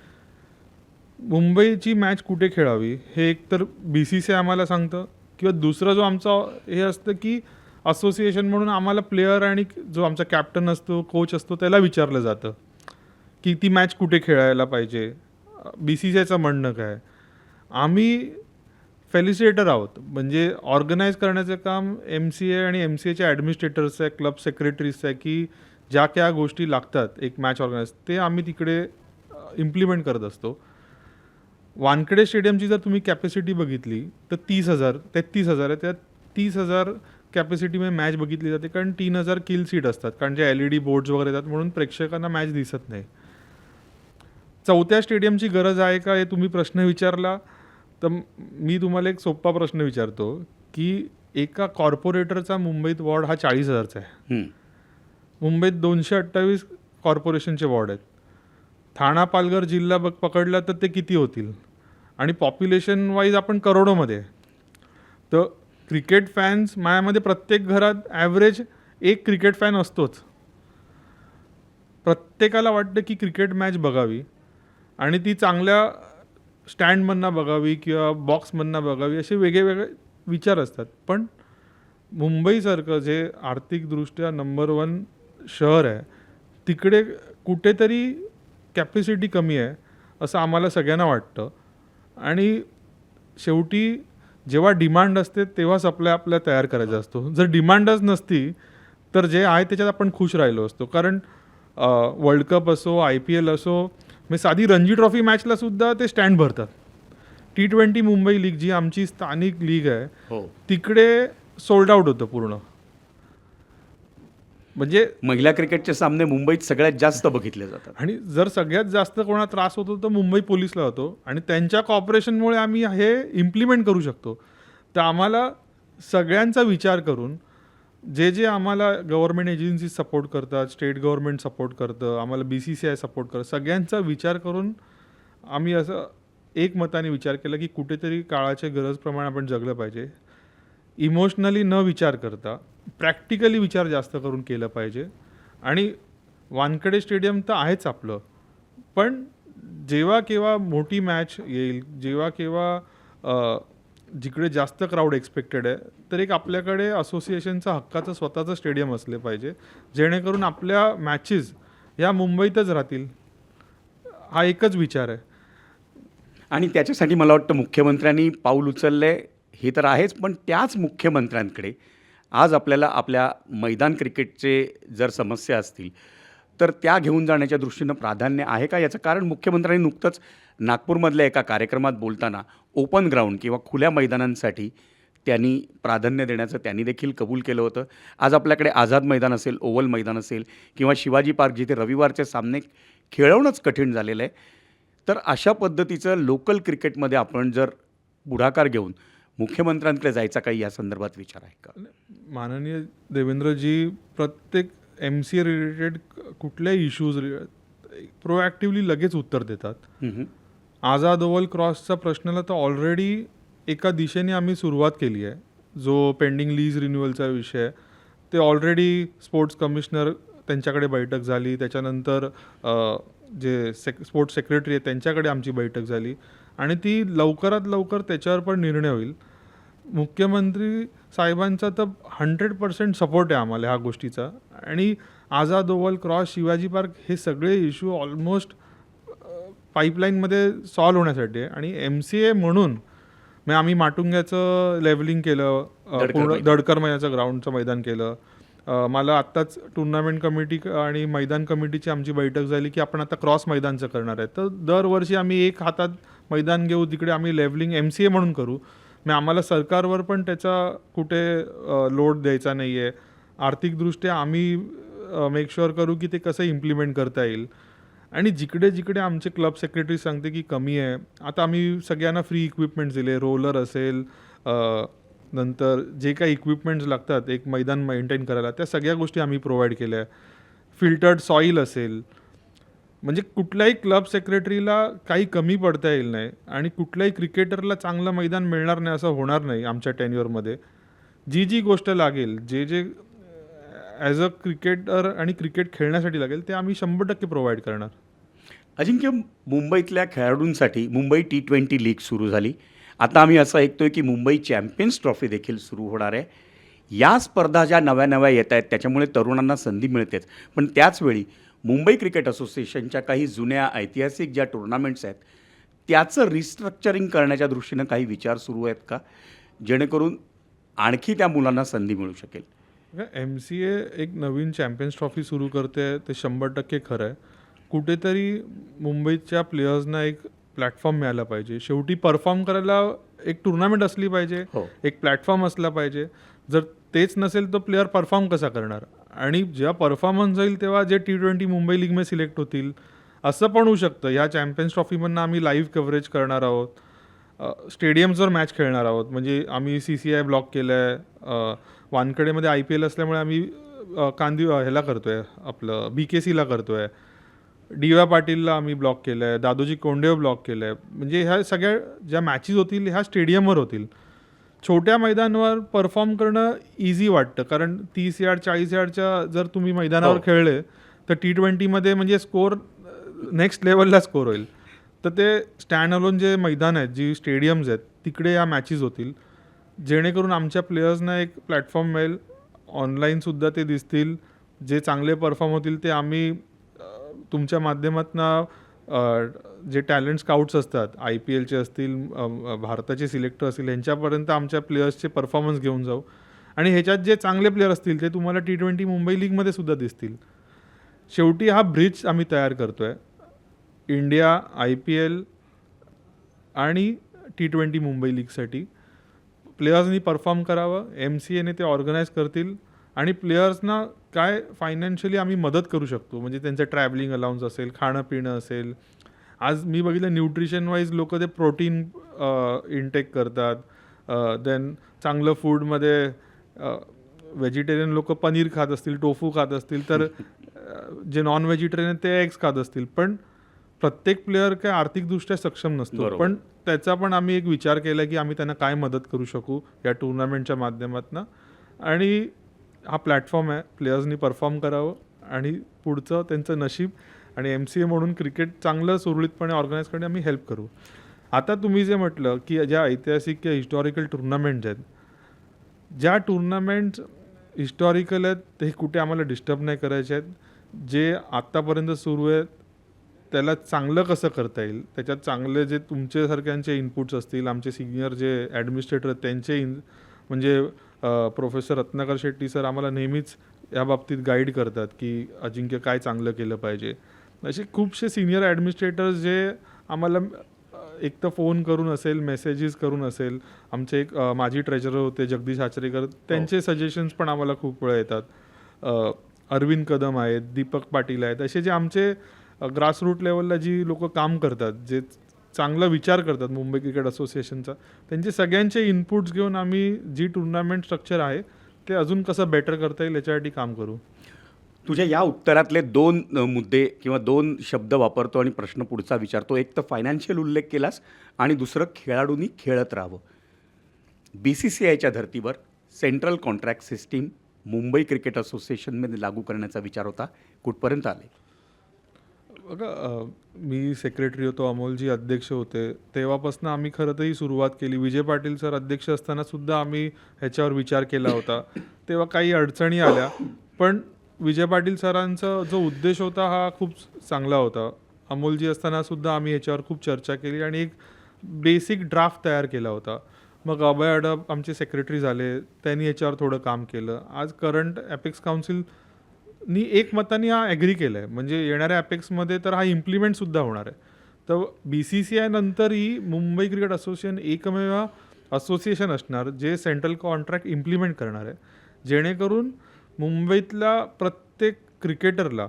मुंबईची मॅच कुठे खेळावी हे एकतर BCCI आम्हाला सांगतं किंवा दुसरं जो आमचा हे असतं की असोसिएशन म्हणून आम्हाला प्लेयर आणि जो आमचा कॅप्टन असतो, कोच असतो त्याला विचारलं जातं की ती मॅच कुठे खेळायला पाहिजे. BCCIचं म्हणणं काय. आम्ही फॅलिसिटेटर आहोत, म्हणजे ऑर्गनाईज करण्याचं काम MCA आणि MCAचे ॲडमिनिस्ट्रेटर्स आहे, क्लब सेक्रेटरीज आहे, की ज्या क्या गोष्टी लागतात एक मॅच ऑर्गनाईज ते आम्ही तिकडे इम्प्लिमेंट करत असतो. वानखेडे स्टेडियमची जर तुम्ही कॅपॅसिटी बघितली तर 33,000 आहे. त्या 30,000 कॅपॅसिटीमध्ये मॅच बघितली जाते कारण 3,000 किल सीट असतात, कारण जे LED बोर्ड्स वगैरे येतात म्हणून प्रेक्षकांना मॅच दिसत नाही. चौथ्या स्टेडियमची गरज आहे का हे तुम्ही प्रश्न विचारला तर मी तुम्हाला एक सोपा प्रश्न विचारतो की एका कॉर्पोरेटरचा मुंबईत वॉर्ड हा 40,000चा आहे. हं. मुंबईत 228 कॉर्पोरेशनचे वॉर्ड आहेत. ठाणा पालघर जिल्हा पकडला तर ते किती होतील आणि पॉप्युलेशन वाईज आपण करोडोमध्ये आहे. तर क्रिकेट फॅन्स माझ्यामध्ये प्रत्येक घरात ॲव्हरेज एक क्रिकेट फॅन असतोच. प्रत्येकाला वाटतं की क्रिकेट मॅच बघावी आणि ती चांगल्या स्टँडमधनं बघावी किंवा बॉक्समधनं बघावी, असे वेगळे विचार असतात. पण मुंबईसारखं जे आर्थिकदृष्ट्या नंबर 1 शहर आहे तिकडे कुठेतरी कॅपॅसिटी कमी आहे असं आम्हाला सगळ्यांना वाटतं. आणि शेवटी जेव्हा डिमांड असते तेव्हा सप्लाय आपल्याला तयार करायचा असतो. जर डिमांडच नसती तर जे आहे त्याच्यात आपण खुश राहिलो असतो. कारण वर्ल्ड कप असो, IPL असो, म्हणजे साधी रणजी ट्रॉफी मॅचला सुद्धा ते स्टँड भरतात. T20 मुंबई लीग जी आमची स्थानिक लीग आहे हो. तिकडे सोल्ड आउट होतं पूर्ण. म्हणजे महिला क्रिकेटचे सामने मुंबईत सगळ्यात जास्त बघितले जातात. आणि जर सगळ्यात जास्त कोणाला त्रास होतो तर मुंबई पोलीसला होतो आणि त्यांच्या कॉपरेशनमुळे आम्ही हे इम्प्लिमेंट करू शकतो. तर आम्हाला सगळ्यांचा विचार करून जे आम्हाला गव्हर्नमेंट एजन्सी सपोर्ट करतात, स्टेट गव्हर्नमेंट सपोर्ट करतं, आम्हाला BCCI सपोर्ट करतं, सगळ्यांचा विचार करून आम्ही असं एकमताने विचार केला की कुठेतरी काळाच्या गरजप्रमाणे आपण जगलं पाहिजे. इमोशनली न विचार करता प्रॅक्टिकली विचार जास्त करून केलं पाहिजे. आणि वानखेडे स्टेडियम तर आहेच आपलं, पण जेव्हा केव्हा मोठी मॅच येईल, जेव्हा केव्हा जिकडे जास्त क्राऊड एक्सपेक्टेड आहे, तर एक आपल्याकडे असोसिएशनचा हक्काचं स्वतःचं स्टेडियम असले पाहिजे, जेणेकरून आपल्या मॅचेस ह्या मुंबईतच राहतील. हा एकच विचार आहे. आणि त्याच्यासाठी मला वाटतं मुख्यमंत्र्यांनी पाऊल उचलले हे तर आहेच, पण त्याच मुख्यमंत्र्यांकडे आज आपल्याला आपल्या मैदान क्रिकेटचे जर समस्या असतील तर त्या घेऊन जाण्याच्या दृष्टीनं प्राधान्य आहे का? याचं कारण मुख्यमंत्र्यांनी नुकतंच नागपूरमधल्या एका कार्यक्रमात बोलताना ओपन ग्राउंड किंवा खुल्या मैदानांसाठी त्यांनी प्राधान्य देण्याचं त्यांनी देखील कबूल केलं होतं. आज आपल्याकडे आझाद मैदान असेल, ओव्हल मैदान असेल किंवा शिवाजी पार्क जिथे रविवारचे सामने खेळवणंच कठीण झालेलं आहे. तर अशा पद्धतीचं लोकल क्रिकेटमध्ये आपण जर पुढाकार घेऊन मुख्यमंत्र्यांकडे जायचा काही या संदर्भात विचार आहे का? माननीय देवेंद्रजी प्रत्येक MCA रिलेटेड कुठल्याही इश्यूज प्रोॲक्टिव्हली लगेच उत्तर देतात. आझाद ओव्हल क्रॉसचा प्रश्नाला तर ऑलरेडी एका दिशेने आम्ही सुरुवात केली आहे. जो पेंडिंग लीज रिन्युअलचा विषय आहे ते ऑलरेडी स्पोर्ट्स कमिशनर त्यांच्याकडे बैठक झाली, त्याच्यानंतर जे स्पोर्ट्स सेक्रेटरी आहे त्यांच्याकडे आमची बैठक झाली आणि ती लवकरात लवकर त्याच्यावर पण निर्णय होईल. मुख्यमंत्री साहेबांचा तर 100% सपोर्ट आहे आम्हाला ह्या गोष्टीचा. आणि Azad oval cross, Shivaji park हे सगळे इश्यू ऑलमोस्ट पाईपलाईनमध्ये सॉल्व्ह होण्यासाठी आहे. आणि MCA म्हणून मग आम्ही माटुंग्याचं लेवलिंग केलं, पूर्ण दडकर मैदानाचं ग्राउंडचं मैदान केलं, मला आत्ताच टुर्नामेंट कमिटी आणि मैदान कमिटीची आमची बैठक झाली की आपण आता क्रॉस मैदानचं करणार आहे. तर दरवर्षी आम्ही एक हातात मैदान घेऊ, तिकडे आम्ही लेव्हलिंग MCA म्हणून करू. मग आम्हाला सरकारवर पण त्याचा कुठे लोड द्यायचा नाही आहे. आर्थिकदृष्ट्या आम्ही मेक शुअर करू की ते कसं इम्प्लिमेंट करता येईल. आणि जिकडे जिकडे आमचे क्लब सेक्रेटरी सांगते की कमी आहे, आता आम्ही सगळ्यांना फ्री इक्विपमेंट्स दिले. रोलर असेल, नंतर जे काही इक्विपमेंट्स लागतात एक मैदान मेंटेन करायला, त्या सगळ्या गोष्टी आम्ही प्रोव्हाइड केल्या. फिल्टर्ड सॉईल असेल, म्हणजे कुठल्याही क्लब सेक्रेटरीला काही कमी पडता येईल नाही आणि कुठल्याही क्रिकेटरला चांगलं मैदान मिळणार नाही असं होणार नाही. आमच्या टेन्युअरमध्ये जी जी गोष्ट लागेल, जे जे ॲज अ क्रिकेटर आणि क्रिकेट खेळण्यासाठी लागेल, ते आम्ही 100% प्रोव्हाइड करणार. अजिंक्य, मुंबईतल्या खेळाडूंसाठी मुंबई T20 लीग सुरू झाली. आता आम्ही असं ऐकतोय की मुंबई चॅम्पियन्स ट्रॉफी देखील सुरू होणार आहे. या स्पर्धा ज्या नव्या नव्या येत आहेत त्याच्यामुळे तरुणांना संधी मिळतेच, पण त्याचवेळी मुंबई क्रिकेट असोसिएशनच्या काही जुन्या ऐतिहासिक ज्या टुर्नामेंट्स आहेत त्याचं रिस्ट्रक्चरिंग करण्याच्या दृष्टीनं काही विचार सुरू आहेत का, जेणेकरून आणखी त्या मुलांना संधी मिळू शकेल? MCA एक नवीन चॅम्पियन्स ट्रॉफी सुरू करते, ते 100% खरं आहे. कुठेतरी मुंबईच्या प्लेयर्सना एक प्लॅटफॉर्म मिळाला पाहिजे. शेवटी परफॉर्म करायला एक टुर्नामेंट असली पाहिजे, हो. एक प्लॅटफॉर्म असला पाहिजे. जर तेच नसेल तर प्लेयर परफॉर्म कसा करणार? आणि जेव्हा परफॉर्मन्स जाईल तेव्हा जे T20 मुंबई लीगमध्ये सिलेक्ट होतील, असं पण होऊ शकतं. ह्या चॅम्पियन्स ट्रॉफीमधनं आम्ही लाईव्ह कव्हरेज करणार आहोत, स्टेडियम्सवर मॅच खेळणार आहोत. म्हणजे आम्ही CCI ब्लॉक केलं आहे. वानखेडेमध्ये IPL असल्यामुळे आम्ही ह्याला करतो आहे, आपलं BKCला करतो आहे. DY पाटीलला आम्ही ब्लॉक केलं आहे, दादोजी कोंडेव ब्लॉक केलं आहे. म्हणजे ह्या सगळ्या ज्या मॅचेस होतील ह्या स्टेडियमवर होतील. छोट्या मैदानावर परफॉर्म करणं इझी वाटतं, कारण 30 यार्ड 40 यार्डच्या जर तुम्ही मैदानावर खेळले तर T20मध्ये म्हणजे स्कोर नेक्स्ट लेवलला स्कोर होईल. तर ते स्टँड अलोन जे मैदान आहेत, जी स्टेडियम्स आहेत, तिकडे या मॅचेस होतील, जेणेकरून आमच्या प्लेयर्सना एक प्लॅटफॉर्म मिळेल. ऑनलाईनसुद्धा ते दिसतील. जे चांगले परफॉर्म होतील ते आम्ही तुमच्या माध्यमातून जे टॅलेंट स्काउट्स असतात, IPLचे असतील, भारताचे सिलेक्टर असतील, यांच्यापर्यंत आमच्या प्लेयर्सचे परफॉर्मन्स घेऊन जाऊ. आणि ह्याच्यात जे चांगले प्लेयर असतील ते तुम्हाला T20 मुंबई लीगमध्ये सुद्धा दिसतील. शेवटी हा ब्रिज आम्ही तयार करतो आहे. इंडिया, IPL आणि T20 मुंबई लीगसाठी प्लेयर्सनी परफॉर्म करावं. MCAने ते ऑर्गनाईज करतील आणि प्लेयर्सना काय फायनान्शियली आम्ही मदत करू शकतो. म्हणजे त्यांचं ट्रॅव्हलिंग अलाउन्स असेल, खाणं पिणं असेल. आज मी बघितलं न्यूट्रिशन वाईज लोक ते प्रोटीन इनटेक करतात. देन चांगलं फूडमध्ये व्हेजिटेरियन लोक पनीर खात असतील, टोफू खात असतील, तर जे नॉन व्हेजिटेरियन ते एग्स खात असतील. पण प्रत्येक प्लेयर काय आर्थिकदृष्ट्या सक्षम नसतो. बरोबर. पण त्याचा पण आम्ही एक विचार केला की आम्ही त्यांना काय मदत करू शकू या टुर्नामेंटच्या माध्यमातून. आणि हा प्लॅटफॉर्म आहे, प्लेयर्सनी परफॉर्म करावं आणि पुढचं त्यांचं नशीब आणि MCA म्हणून क्रिकेट चांगलं सुरळीतपणे ऑर्गनाईज करणे आम्ही हेल्प करू. आता तुम्ही जे म्हटलं की ज्या ऐतिहासिक किंवा हिस्टॉरिकल टुर्नामेंट्स आहेत, ज्या टुर्नामेंट्स हिस्टॉरिकल आहेत ते कुठे आम्हाला डिस्टर्ब नाही करायचे आहेत. जे आत्तापर्यंत सुरू आहेत त्याला चांगलं कसं करता येईल, त्याच्यात चांगले जे तुमच्यासारख्यांचे इनपुट्स असतील, आमचे सिनियर जे ॲडमिनिस्ट्रेटर त्यांचे म्हणजे प्रोफेसर रत्नाकर शेट्टी सर आम्हाला नेहमीच या बाबतीत गाईड करतात की अजिंक्य काय चांगलं केलं पाहिजे. असे खूपसे सिनियर ॲडमिनिस्ट्रेटर्स जे आम्हाला एक तर फोन करून असेल, मेसेजेस करून असेल. आमचे एक माजी ट्रेजरर होते जगदीश आचरेकर, त्यांचे सजेशन्स पण आम्हाला खूप वेळा येतात. अरविंद कदम आहेत, दीपक पाटील आहेत. असे जे आमचे ग्रासरूट लेवलला जी लोक काम करतात, जे चांगला विचार करतात मुंबई क्रिकेट असोसिएशनचा, त्यांचे सगळ्यांचे इनपुट्स घेऊन आम्ही जी टुर्नामेंट स्ट्रक्चर आहे ते अजून कसं बेटर करता येईल याच्यासाठी काम करू. तुझ्या या उत्तरातले 2 मुद्दे किंवा 2 शब्द वापरतो आणि प्रश्न पुढचा विचारतो. एक तर फायनान्शियल उल्लेख केलास आणि दुसरं खेळाडूंनी खेळत राहावं. BCCIच्या धर्तीवर central contract system Mumbai cricket असोसिएशनमध्ये लागू करण्याचा विचार होता, कुठपर्यंत आले? बघा, मी सेक्रेटरी होतो, अमोलजी अध्यक्ष होते, तेव्हापासून आम्ही खरं तर ही सुरुवात केली. विजय पाटील सर अध्यक्ष असताना सुद्धा आम्ही ह्याच्यावर विचार केला होता. तेव्हा काही अडचणी आल्या, पण विजय पाटील सरांचा जो उद्देश होता हा खूप चांगला होता. अमोलजी असताना सुद्धा आम्ही ह्याच्यावर खूप चर्चा केली आणि एक बेसिक ड्राफ्ट तयार केला होता. मग अभय अडप आमचे सेक्रेटरी झाले, त्यांनी याच्यावर थोडं काम केलं. आज करंट ॲपेक्स काउन्सिलनी एकमताने हा ॲग्री केलं आहे. म्हणजे येणाऱ्या ॲपेक्समध्ये तर हा इम्प्लिमेंटसुद्धा होणार आहे. तर BCCI नंतरही मुंबई क्रिकेट असोसिएशन एकमेव असोसिएशन असणार जे सेंट्रल कॉन्ट्रॅक्ट इम्प्लिमेंट करणार आहे. जेणेकरून मुंबईतल्या प्रत्येक क्रिकेटरला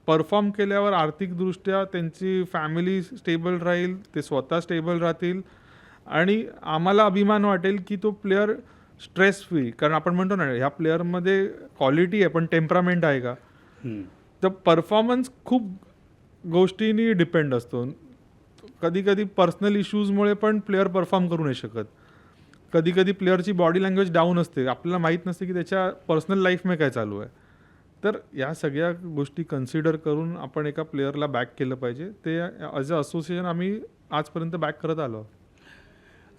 परफॉर्म केल्यावर आर्थिकदृष्ट्या त्यांची फॅमिली स्टेबल राहील, ते स्वतः स्टेबल राहतील आणि आम्हाला अभिमान वाटेल की तो प्लेअर स्ट्रेस फ्री. कारण आपण म्हणतो ना, ह्या प्लेअरमध्ये क्वालिटी आहे पण टेम्परामेंट आहे का? तर परफॉर्मन्स खूप गोष्टींनी डिपेंड असतो. कधी कधी पर्सनल इश्यूजमुळे पण प्लेअर परफॉर्म करू नाही शकत. कधी कधी प्लेअरची बॉडी लँग्वेज डाऊन असते, आपल्याला माहीत नसते की त्याच्या पर्सनल लाईफमध्ये काय चालू आहे. तर या सगळ्या गोष्टी कन्सिडर करून आपण एका प्लेअरला बॅक केलं पाहिजे. ते ॲज अ असोसिएशन आम्ही आजपर्यंत बॅक करत आलो.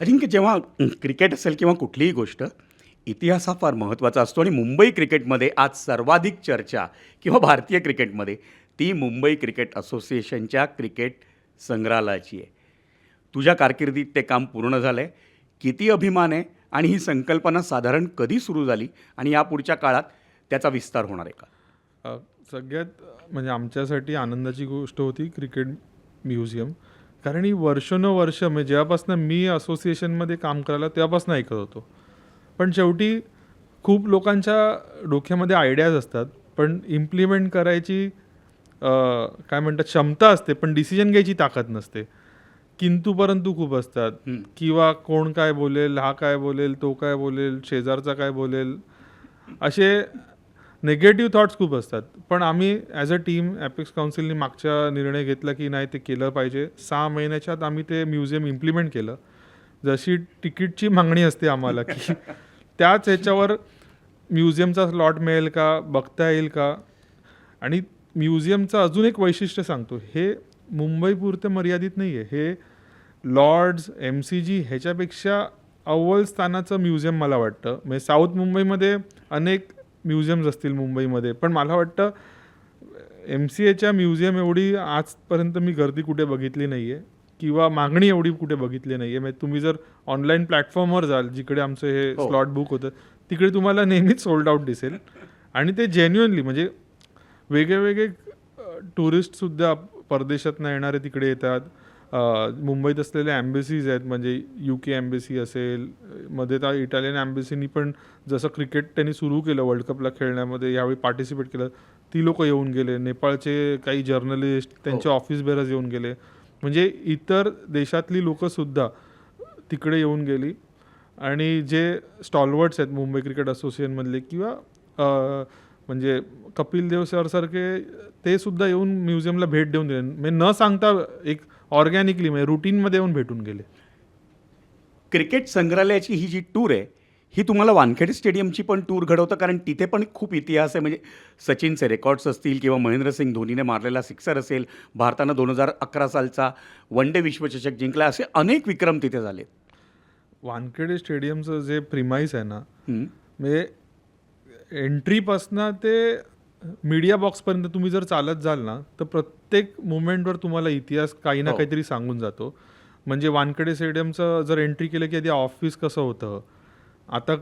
अजिंक्य, जेव्हा क्रिकेट असेल किंवा कुठलीही गोष्ट, इतिहास हा फार महत्त्वाचा असतो आणि मुंबई क्रिकेटमध्ये आज सर्वाधिक चर्चा किंवा भारतीय क्रिकेटमध्ये ती मुंबई क्रिकेट असोसिएशनच्या क्रिकेट संग्रहालयाची आहे. तुझ्या कारकिर्दीत ते काम पूर्ण झालं आहे. किती अभिमान आहे आणि ही संकल्पना साधारण कधी सुरू झाली आणि यापुढच्या काळात त्याचा विस्तार होणार आहे का? सगळ्यात म्हणजे आमच्यासाठी आनंदाची गोष्ट होती क्रिकेट म्युझियम. कारण ही वर्षानुवर्ष म्हणजे जेव्हापासून मी असोसिएशनमध्ये काम करायला तेव्हापासून ऐकत होतो. पण शेवटी खूप लोकांच्या डोक्यामध्ये आयडियाज असतात, पण इम्प्लिमेंट करायची काय म्हणतात क्षमता असते, पण डिसिजन घ्यायची ताकद नसते. किंतु परंतु खूप असतात किंवा कोण काय बोलेल, हा काय बोलेल, तो काय बोलेल, शेजारचा काय बोलेल, असे निगेटिव्ह थॉट्स खूप असतात. पण आम्ही ॲज अ टीम ॲपेक्स काउन्सिलनी मागच्या निर्णय घेतला की नाही, ते केलं पाहिजे. 6 महिन्याच्या आत आम्ही ते म्युझियम इम्प्लिमेंट केलं. जशी तिकीटची मागणी असते आम्हाला की त्याच ह्याच्यावर म्युझियमचा स्लॉट मिळेल का, बघता येईल का. आणि म्युझियमचं अजून एक वैशिष्ट्य सांगतो, हे मुंबईपुरतं मर्यादित नाही आहे. हे लॉर्ड्स, MCG ह्याच्यापेक्षा अव्वल स्थानाचं म्युझियम मला वाटतं. म्हणजे साऊथ मुंबईमध्ये अनेक म्युझियम्स असतील मुंबईमध्ये, पण मला वाटतं MCAच्या म्युझियम एवढी आजपर्यंत मी गर्दी कुठे बघितली नाही आहे किंवा मागणी एवढी कुठे बघितली नाही आहे. म्हणजे तुम्ही जर ऑनलाईन प्लॅटफॉर्मवर जाल, जिकडे आमचं हे स्लॉट बुक होतं, तिकडे तुम्हाला नेहमीच सोल्ड आउट दिसेल. आणि ते जेन्युअनली म्हणजे वेगळे टुरिस्टसुद्धा परदेशातनं येणारे तिकडे येतात. मुंबईत असलेल्या ॲम्बेसीज आहेत, म्हणजे UK एम्बेसी असेल, मध्ये त्या इटालियन ॲम्बेसीनी पण जसं क्रिकेट त्यांनी सुरू केलं वर्ल्ड कपला खेळण्यामध्ये, यावेळी पार्टिसिपेट केलं, ती लोकं येऊन गेले. नेपाळचे काही जर्नलिस्ट, त्यांचे ऑफिस बेरर्स येऊन गेले. म्हणजे इतर देशातली लोकंसुद्धा तिकडे येऊन गेली. आणि जे स्टॉलवर्ड्स आहेत मुंबई क्रिकेट असोसिएशनमधले किंवा म्हणजे कपिल देव सरसारखे, ते सुद्धा येऊन म्युझियमला भेट देऊन दिले. म्हणजे न सांगता एक ऑर्गॅनिकली म्हणजे रुटीनमध्ये येऊन भेटून गेले. क्रिकेट संग्रहालयाची ही जी टूर आहे, ही तुम्हाला वानखेडे स्टेडियमची पण टूर घडवतं, कारण तिथे पण खूप इतिहास आहे. म्हणजे सचिनचे रेकॉर्ड्स असतील किंवा महेंद्रसिंग धोनीने मारलेला सिक्सर असेल, भारतानं 2011 सालचा वन डे विश्वचषक जिंकला, असे अनेक विक्रम तिथे झाले. वानखेडे स्टेडियमचं जे प्रिमाईस आहे ना, म्हणजे एंट्रीपासनं ते मीडिया बॉक्सपर्यंत तुम्ही जर चालत जाल ना, तर प्रत्येक मुवमेंटवर तुम्हाला इतिहास काही ना काहीतरी सांगून जातो. म्हणजे वानखेडे स्टेडियमचं जर एंट्री केलं की आधी ऑफिस कसं होतं, आता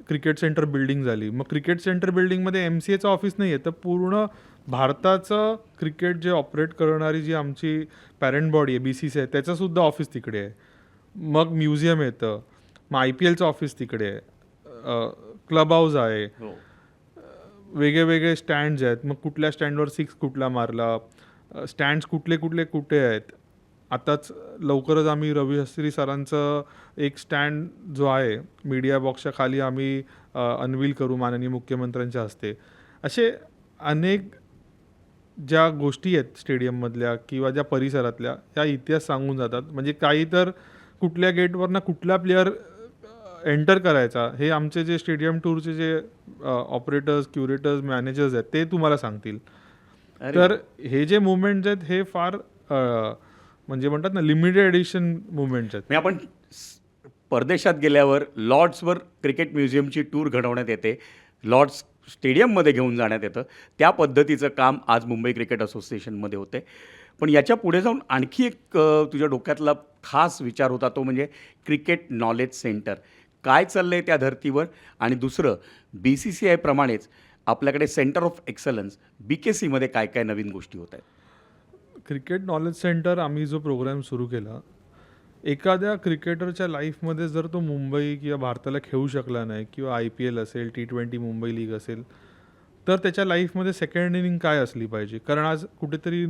क्रिकेट सेंटर बिल्डिंग झाली, मग क्रिकेट सेंटर बिल्डिंगमध्ये MCAचं ऑफिस नाही आहे, तर पूर्ण भारताचं क्रिकेट जे ऑपरेट करणारी जी आमची पॅरेंट बॉडी आहे BCCI आहे, त्याचंसुद्धा ऑफिस तिकडे आहे. मग म्युझियम येतं, मग IPLचं ऑफिस तिकडे आहे, क्लब हाऊस आहे, वेगळे स्टँड्स आहेत. मग कुठल्या स्टँडवर 6 कुठला मारला, स्टँड्स कुठले आहेत. आताच लवकरच आम्ही रवी शास्त्री सरांचं एक स्टँड जो आहे मीडिया बॉक्सच्या खाली आम्ही अनवील करू माननीय मुख्यमंत्र्यांच्या हस्ते. असे अनेक ज्या गोष्टी आहेत स्टेडियममधल्या किंवा ज्या परिसरातल्या, त्या इतिहास सांगून जातात. म्हणजे काही तर कुठल्या गेटवरनं कुठला प्लेअर एंटर करायचा, हे आमचे जे स्टेडियम टूरचे जे ऑपरेटर्स, क्युरेटर्स, मॅनेजर्स आहेत, ते तुम्हाला सांगतील. तर हे जे मुवमेंट्स आहेत हे फार म्हणजे म्हणतात ना लिमिटेड एडिशन मुवमेंट्स आहेत. म्हणजे आपण परदेशात गेल्यावर लॉर्ड्सवर क्रिकेट म्युझियमची टूर घडवण्यात येते, लॉर्ड्स स्टेडियममध्ये घेऊन जाण्यात येतं. त्या पद्धतीचं काम आज मुंबई क्रिकेट असोसिएशनमध्ये होते. पण याच्या पुढे जाऊन आणखी एक तुझ्या डोक्यातला खास विचार होता तो म्हणजे क्रिकेट नॉलेज सेंटर. काय चाललं आहे त्या धर्तीवर? आणि दुसरं BCCI प्रमाणेच आपल्याकडे सेंटर ऑफ एक्सलन्स BKCमध्ये काय काय नवीन गोष्टी होत आहेत? क्रिकेट नॉलेज सेंटर आम्ही जो प्रोग्राम सुरू केला, एखाद्या क्रिकेटरच्या लाईफमध्ये जर तो मुंबई किंवा भारताला खेळू शकला नाही किंवा IPL असेल, T20 मुंबई लीग असेल, तर त्याच्या लाईफमध्ये सेकंड इनिंग काय असली पाहिजे? कारण आज कुठेतरी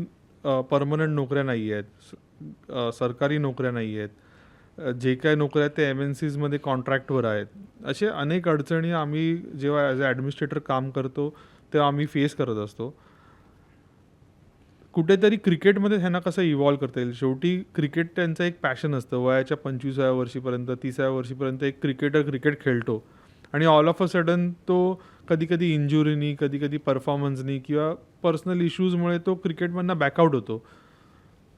परमनंट नोकऱ्या नाही आहेत, सरकारी नोकऱ्या नाही आहेत, जे काय नोकऱ्या आहेत ते MNCजमध्ये कॉन्ट्रॅक्टवर आहेत. असे अनेक अडचणी आम्ही जेव्हा ॲज अ ॲडमिनिस्ट्रेटर काम करतो तेव्हा आम्ही फेस करत असतो. कुठेतरी क्रिकेटमध्ये ह्यांना कसं इव्हॉल्व करता येईल. शेवटी क्रिकेट त्यांचं एक पॅशन असतं. वयाच्या 25व्या वर्षीपर्यंत 30व्या वर्षीपर्यंत एक क्रिकेटर क्रिकेट खेळतो आणि ऑल ऑफ अ सडन तो कधी इंजुरीनी, कधी परफॉर्मन्सनी किंवा पर्सनल इश्यूजमुळे तो क्रिकेटमधनं बॅकआउट होतो.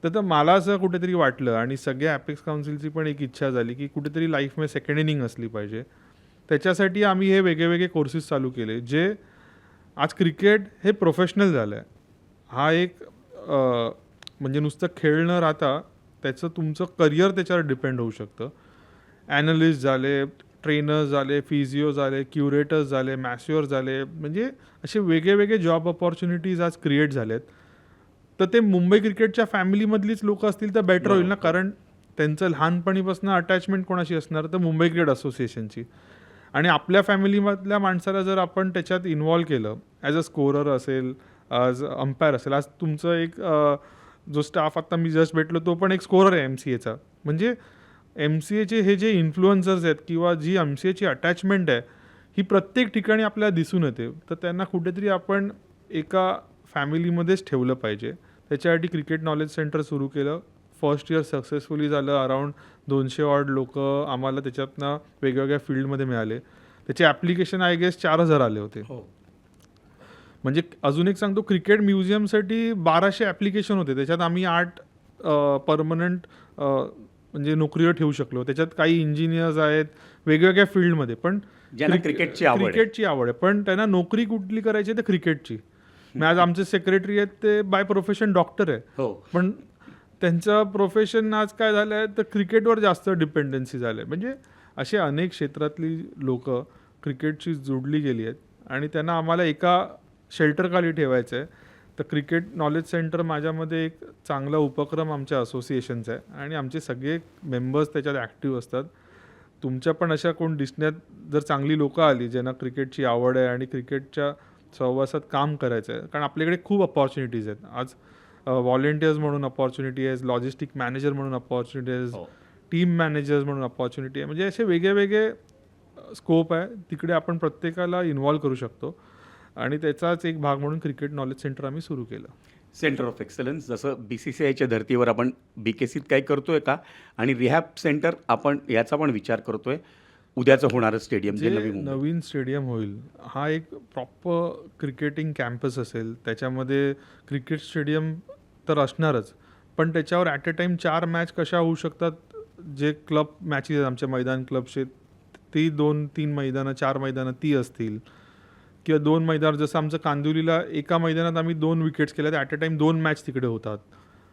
तर मला असं कुठेतरी वाटलं आणि सगळ्या ॲपेक्स काउन्सिलची पण एक इच्छा झाली की कुठेतरी लाईफमध्ये सेकंड इनिंग असली पाहिजे. त्याच्यासाठी आम्ही हे वेगळे कोर्सेस चालू केले, जे आज क्रिकेट हे प्रोफेशनल झालं आहे. हा एक म्हणजे नुसतं खेळ न राहता त्याचं तुमचं करिअर त्याच्यावर डिपेंड होऊ शकतं. ॲनलिस्ट झाले, ट्रेनर्स झाले, फिजिओ झाले, क्युरेटर्स झाले, मॅस्युअर झाले, म्हणजे असे वेगळे जॉब अपॉर्च्युनिटीज आज क्रिएट झालेत. तर ते मुंबई क्रिकेटच्या फॅमिलीमधलीच लोकं असतील तर बेटर होईल ना, कारण त्यांचं लहानपणीपासून अटॅचमेंट कोणाशी असणार, तर मुंबई क्रिकेट असोसिएशनची. आणि आपल्या फॅमिलीमधल्या माणसाला जर आपण त्याच्यात इन्व्हॉल्व केलं, ॲज अ स्कोरर असेल, ॲज अंपायर असेल. आज तुमचं एक जो स्टाफ आत्ता मी जस्ट भेटलो तो पण एक स्कोरर आहे MCAचा. म्हणजे MCAचे हे जे इन्फ्लुएन्सर्स आहेत किंवा जी MCAची अटॅचमेंट आहे ही प्रत्येक ठिकाणी आपल्याला दिसून येते. तर त्यांना कुठेतरी आपण एका फॅमिलीमध्येच ठेवलं पाहिजे. त्याच्यासाठी क्रिकेट नॉलेज सेंटर सुरू केलं. फर्स्ट इयर सक्सेसफुली झालं. अराऊंड 200 ऑड लोकं आम्हाला त्याच्यातनं वेगवेगळ्या फील्डमध्ये मिळाले. त्याचे ॲप्लिकेशन आय गेस 4000 आले होते. म्हणजे अजून एक सांगतो, क्रिकेट म्युझियमसाठी 1200 ॲप्लिकेशन होते. त्याच्यात आम्ही 8 परमनंट म्हणजे नोकरीवर ठेवू शकलो. त्याच्यात काही इंजिनियर्स आहेत वेगवेगळ्या फील्डमध्ये, पण ज्यांना क्रिकेटची आवड आहे, पण त्यांना नोकरी कुठली करायची आहे तर क्रिकेटची. आज आमचे सेक्रेटरी आहेत ते बाय प्रोफेशन डॉक्टर आहे, पण त्यांचं प्रोफेशन आज काय झालं आहे तर क्रिकेटवर जास्त डिपेंडन्सी झालं आहे. म्हणजे असे अनेक क्षेत्रातली लोकं क्रिकेटशी जोडली गेली आहेत आणि त्यांना आम्हाला एका शेल्टरखाली ठेवायचं आहे. तर क्रिकेट नॉलेज सेंटर माझ्यामध्ये एक चांगला उपक्रम आमच्या असोसिएशनचा आहे आणि आमचे सगळे मेंबर्स त्याच्यात ॲक्टिव्ह असतात. तुमच्या पण अशा कोण दिसण्यात जर चांगली लोकं आली ज्यांना क्रिकेटची आवड आहे आणि क्रिकेटच्या सहवासात काम करायचं आहे, कारण आपल्याकडे खूप अपॉर्च्युनिटीज आहेत. आज व्हॉलेंटियर्स म्हणून अपॉर्च्युनिटी आहे, लॉजिस्टिक मॅनेजर म्हणून अपॉर्च्युनिटी आहे, टीम मॅनेजर्स म्हणून अपॉर्च्युनिटी आहे. म्हणजे असे वेगळे स्कोप आहे. तिकडे आपण प्रत्येकाला इन्व्हॉल्व करू शकतो आणि त्याचाच एक भाग म्हणून क्रिकेट नॉलेज सेंटर आम्ही सुरू केलं. सेंटर ऑफ एक्सलन्स जसं BCCIच्या धर्तीवर आपण BKCत काही करतोय का? आणि रिहॅब सेंटर आपण याचा पण विचार करतोय. उद्याचं होणारं स्टेडियम जे नवीन स्टेडियम होईल, हा एक प्रॉपर क्रिकेटिंग कॅम्पस असेल. त्याच्यामध्ये क्रिकेट स्टेडियम तर असणारच, पण त्याच्यावर ॲट अ टाईम 4 मॅच कशा होऊ शकतात. जे क्लब मॅचेस आहेत आमच्या मैदान क्लबचे, ती 2-3 मैदानं, 4 मैदानं ती असतील किंवा 2 मैदान. जसं आमचं कांदिवलीला एका मैदानात आम्ही 2 विकेट्स केल्या, तर ॲट अ टाईम 2 मॅच तिकडे होतात.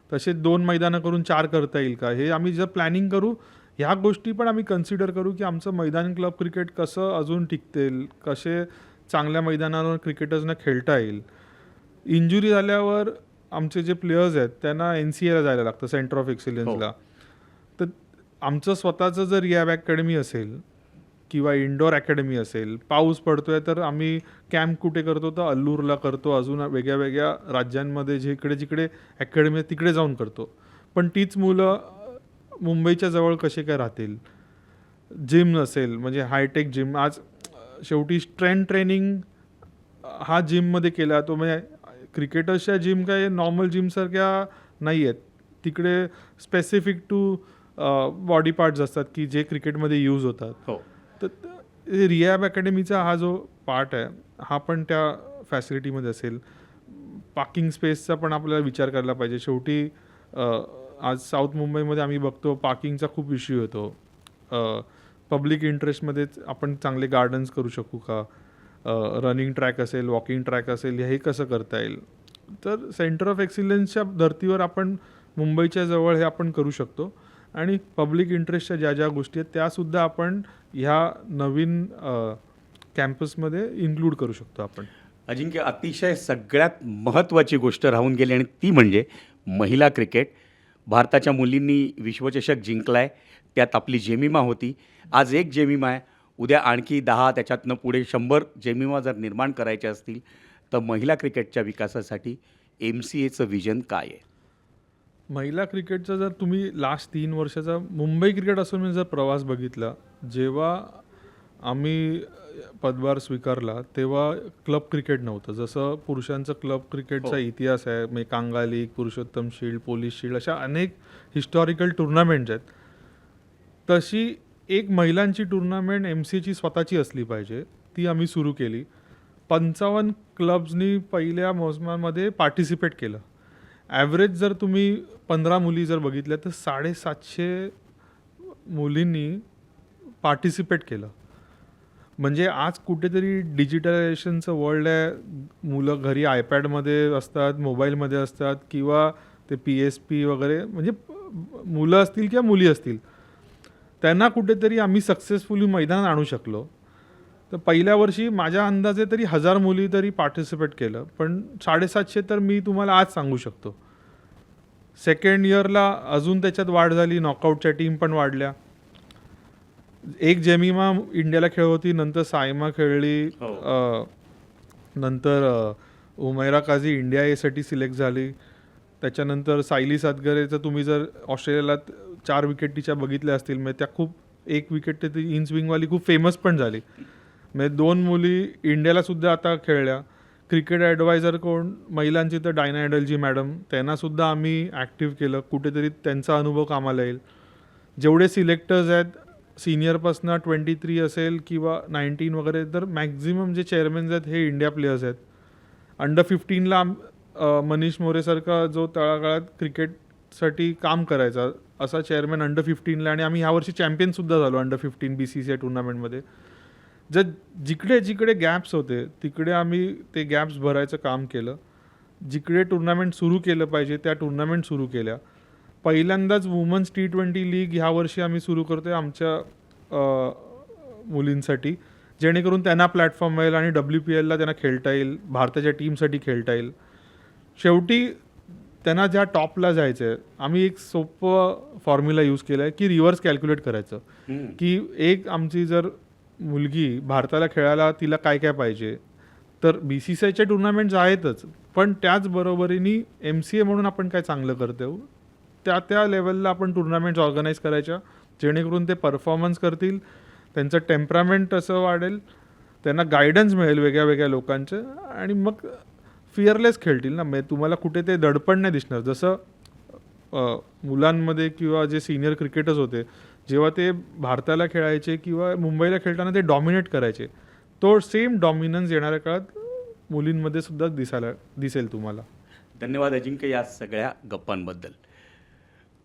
तसे 2 मैदानं करून 4 करता येईल का, हे आम्ही जर प्लॅनिंग करू. ह्या गोष्टी पण आम्ही कन्सिडर करू की आमचं मैदान क्लब क्रिकेट कसं अजून टिकतेल, कसे चांगल्या मैदानावर क्रिकेटर्सना खेळता येईल. इंजुरी झाल्यावर आमचे जे प्लेयर्स आहेत त्यांना NCAला जायला लागतं, सेंटर ऑफ एक्सलन्सला. तर आमचं स्वतःचं जर रिहॅब अकॅडमी असेल किंवा इंडोर अकॅडमी असेल, पाऊस पडतोय तर आम्ही कॅम्प कुठे करतो तर अल्लूरला करतो, अजून वेगळ्या राज्यांमध्ये जिकडे अकॅडमी आहे तिकडे जाऊन करतो. पण तीच मुलं मुंबईच्या जवळ कसे काय राहतील. जिम असेल म्हणजे हायटेक जिम, आज शेवटी स्ट्रेंथ ट्रेनिंग हा जिममध्ये केला तो. म्हणजे क्रिकेटर्सच्या जिम काय नॉर्मल जिमसारख्या नाही आहेत. तिकडे स्पेसिफिक टू बॉडी पार्ट्स असतात की जे क्रिकेटमध्ये यूज होतात. तर रिहॅब अकॅडमीचा हा जो पार्ट आहे हा पण त्या फॅसिलिटीमध्ये असेल. पार्किंग स्पेसचा पण आपल्याला विचार करायला पाहिजे. शेवटी आज साऊथ मुंबईमध्ये आम्ही बघतो पार्किंगचा खूप इश्यू येतो. पब्लिक इंटरेस्टमध्येच आपण चांगले गार्डन्स करू शकू का, रनिंग ट्रॅक असेल, वॉकिंग ट्रॅक असेल, हे कसं करता येईल. तर सेंटर ऑफ एक्सिलन्सच्या धर्तीवर आपण मुंबईच्या जवळ हे आपण करू शकतो आणि पब्लिक इंटरेस्टच्या ज्या ज्या गोष्टी आहेत त्यासुद्धा आपण ह्या नवीन कॅम्पसमध्ये इन्क्लूड करू शकतो आपण. अजिंक्य, अतिशय सगळ्यात महत्त्वाची गोष्ट राहून गेली आणि ती म्हणजे महिला क्रिकेट. भारताच्या मुलींनी विश्वचषक जिंकला आहे, त्यात आपली जेमिमा होती. आज एक जेमिमा आहे, उद्या आणखी 10, त्याच्यातनं पुढे 100 जेमिमा जर निर्माण करायच्या असतील तर महिला क्रिकेटच्या विकासासाठी MCAचं विजन काय आहे? महिला क्रिकेटचा जर तुम्ही लास्ट 3 वर्षाचा मुंबई क्रिकेट असोसिएशनचा जर प्रवास बघितला, जेव्हा आम्ही पदभार स्वीकारला तेव्हा क्लब क्रिकेट नव्हतं. जसं पुरुषांचं क्लब क्रिकेटचा इतिहास आहे, म्हणजे Kanga league, Purushottam shield, police shield अशा अनेक हिस्टॉरिकल टुर्नामेंट्स आहेत. तशी एक महिलांची टुर्नामेंट MCAची स्वतःची असली पाहिजे, ती आम्ही सुरू केली. 55 क्लब्सनी पहिल्या मोसमामध्ये पार्टिसिपेट केलं. ॲव्हरेज जर तुम्ही 15 मुली जर बघितल्या तर 750 मुलींनी पार्टिसिपेट केलं. म्हणजे आज कुठेतरी डिजिटलायझेशनचं वर्ल्ड आहे. मुलं घरी आयपॅडमध्ये असतात, मोबाईलमध्ये असतात किंवा ते PSP वगैरे, म्हणजे मुलं असतील किंवा मुली असतील, त्यांना कुठेतरी आम्ही सक्सेसफुली मैदानात आणू शकलो. तर पहिल्या वर्षी माझ्या अंदाजे तरी 1000 मुली तरी पार्टिसिपेट केलं, पण 750 तर मी तुम्हाला आज सांगू शकतो. सेकंड इयरला अजून त्याच्यात वाढ झाली, नॉकआउटच्या टीम पण वाढल्या. एक जेमिमा इंडियाला खेळ होती, नंतर सायमा खेळली, नंतर उमैरा काझी इंडिया एसाठी सिलेक्ट झाली. त्याच्यानंतर सायली सातगरेचं तुम्ही जर ऑस्ट्रेलियाला 4 विकेट तिच्या बघितल्या असतील, म्हणजे त्या खूप, 1 विकेट ती इन स्विंगवाली खूप फेमस पण झाली. म्हणजे 2 मुली इंडियाला सुद्धा आता खेळल्या. क्रिकेट ॲडवायझर कोण महिलांची तर डायना एडलजी मॅडम, त्यांनासुद्धा आम्ही ॲक्टिव्ह केलं. कुठेतरी त्यांचा अनुभव कामाला येईल. जेवढे सिलेक्टर्स आहेत सिनियरपासनं 23 असेल किंवा 19 वगैरे, तर मॅक्झिमम जे चेअरमॅन्स आहेत हे इंडिया प्लेयर्स आहेत. अंडर 15ला मनीष मोरेसारखा जो तळागाळात क्रिकेटसाठी काम करायचा असा चेअरमॅन अंडर 15ला, आणि आम्ही ह्यावर्षी चॅम्पियनसुद्धा झालो अंडर 15 BCCI टुर्नामेंटमध्ये. जर जिकडे जिकडे गॅप्स होते तिकडे आम्ही ते गॅप्स भरायचं काम केलं. जिकडे टुर्नामेंट सुरू केलं पाहिजे त्या टुर्नामेंट सुरू केल्या. पहिल्यांदाच वुमन्स T20 लीग ह्या वर्षी आम्ही सुरू करतो आहे आमच्या मुलींसाठी, जेणेकरून त्यांना प्लॅटफॉर्म मिळेल आणि WPLला त्यांना खेळता येईल, भारताच्या टीमसाठी खेळता येईल. शेवटी त्यांना ज्या टॉपला जायचं आहे, आम्ही एक सोपं फॉर्म्युला यूज केला आहे की रिव्हर्स कॅल्क्युलेट करायचं, की एक आमची जर मुलगी भारताला खेळायला तिला काय काय पाहिजे. तर BCCIच्या टुर्नामेंट्स आहेतच, पण त्याचबरोबरीने MCA म्हणून आपण काय चांगलं करतो त्या लेवलला आपण टुर्नामेंट्स ऑर्गनाईज करायच्या, जेणेकरून ते परफॉर्मन्स करतील, त्यांचं टेम्परामेंट असं वाढेल, त्यांना गायडन्स मिळेल वेगळ्या वेगळ्या लोकांचं, आणि मग फिअरलेस खेळतील ना. म्हणजे तुम्हाला कुठे ते दडपण नाही दिसणार. जसं मुलांमध्ये किंवा जे सिनियर क्रिकेटर्स होते, जेव्हा ते भारताला खेळायचे किंवा मुंबईला खेळताना ते डॉमिनेट करायचे, तो सेम डॉमिनन्स येणाऱ्या काळात मुलींमध्ये सुद्धा दिसेल तुम्हाला. धन्यवाद अजिंक्य या सगळ्या गप्पांबद्दल.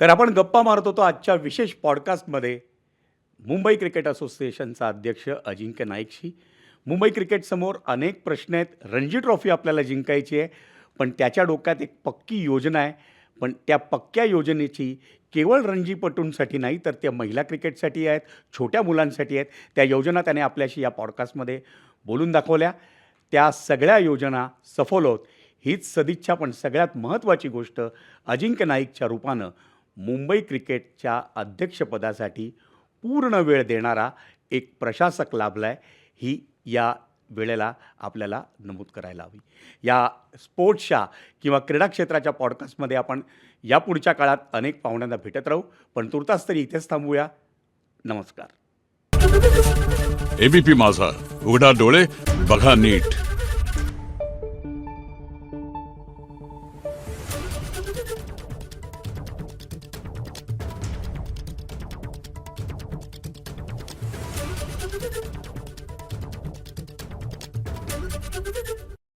तर आपण गप्पा मारत होतो आजच्या विशेष पॉडकास्टमध्ये मुंबई क्रिकेट असोसिएशनचा अध्यक्ष अजिंक्य नाईकशी. मुंबई क्रिकेटसमोर अनेक प्रश्न आहेत. रणजी ट्रॉफी आपल्याला जिंकायची आहे, पण त्याच्या डोक्यात एक पक्की योजना आहे. पण त्या पक्क्या योजनेची केवळ रणजीपटूंसाठी नाही, तर त्या महिला क्रिकेटसाठी आहेत, छोट्या मुलांसाठी आहेत. त्या योजना त्याने आपल्याशी या पॉडकास्टमध्ये बोलून दाखवल्या. त्या सगळ्या योजना सफल होत हीच सदिच्छा. पण सगळ्यात महत्त्वाची गोष्ट, अजिंक्य नाईकच्या रूपानं मुंबई क्रिकेटच्या अध्यक्षपदासाठी पूर्ण वेळ देणारा एक प्रशासक लाभला आहे, ही या वेळेला आपल्याला नमूद करायला हवी. या स्पोर्ट्सच्या किंवा क्रीडा क्षेत्राच्या पॉडकास्टमध्ये आपण यापुढच्या काळात अनेक पाहुण्यांना भेटत राहू. पण तुर्तास तरी इथेच थांबूया. नमस्कार. ABP माझा, उघडा डोळे बघा नीट.